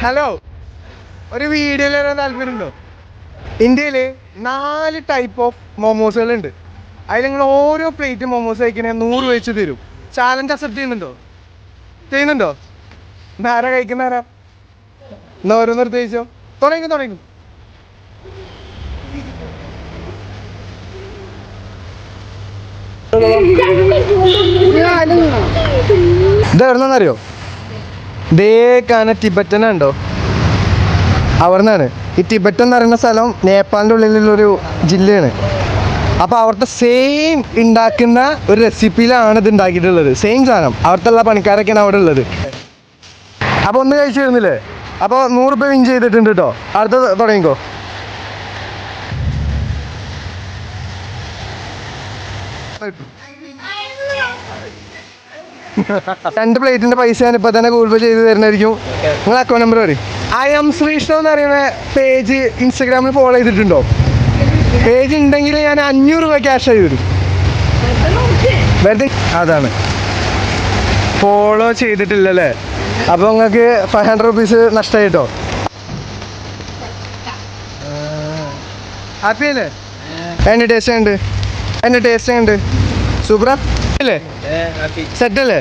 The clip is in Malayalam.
ഹലോ, ഒരു വീഡിയോയിൽ വരാൻ താല്പര്യമുണ്ടോ? ഇന്ത്യയിൽ 4 ടൈപ്പ് ഓഫ് മോമോസുകളുണ്ട്. അതിൽ നിങ്ങൾ ഓരോ പ്ലേറ്റ് മോമോസ് കഴിക്കണേ 100 വെച്ച് തരും. ചാലഞ്ച് അക്സെപ്റ്റ് ചെയ്യുന്നുണ്ടോ? ആരാ കഴിക്കുന്ന ആരാ? എന്നാ ഓരോന്ന് എടുത്ത് കഴിച്ചോ. തുടങ്ങി. ഇത് എവിടെന്നറിയോ? ടിബറ്റൻ ഉണ്ടോ? അവിടെ നിന്നാണ്. ഈ ടിബറ്റൻ എന്ന് പറയുന്ന സ്ഥലം നേപ്പാളിൻ്റെ ഉള്ളിലുള്ളൊരു ജില്ലയാണ്. അപ്പോൾ അവിടുത്തെ സെയിം ഉണ്ടാക്കുന്ന ഒരു റെസിപ്പിയിലാണ് ഇത് ഉണ്ടാക്കിയിട്ടുള്ളത്. സെയിം സാധനം അവിടുത്തെ പണിക്കാരൊക്കെയാണ് അവിടെ ഉള്ളത്. അപ്പോൾ ഒന്ന് കഴിച്ചു തരുന്നില്ലേ? അപ്പോൾ 100 രൂപ വിൻ ചെയ്തിട്ടുണ്ട് കേട്ടോ. അടുത്ത തുടങ്ങിക്കോ. രണ്ട് പ്ലേറ്റിന്റെ പൈസ ഞാൻ ഇപ്പൊ തന്നെ ഗൂഗിൾ പേ ചെയ്ത് തരുന്നതായിരിക്കും. നിങ്ങൾ അക്കൗണ്ട് നമ്പർ പറയും. I am ശ്രീഷ്ണ എന്ന് പറയുന്ന പേജ് ഇൻസ്റ്റാഗ്രാമിൽ ഫോളോ ചെയ്തിട്ടുണ്ടോ? പേജ് ഉണ്ടെങ്കിൽ ഞാൻ 500 രൂപ ക്യാഷ് ആയി തരും. വെറുതെ അതാണ് ഫോളോ ചെയ്തിട്ടില്ലല്ലേ? അപ്പോൾ നിങ്ങൾക്ക് 500 റുപ്പീസ് നഷ്ടമായിട്ടോ. ഹാപ്പി അല്ലേ? എൻ്റെ ടേസ്റ്റ് ഉണ്ട്. സൂപ്പറാ അല്ലേ? സെറ്റ് അല്ലേ?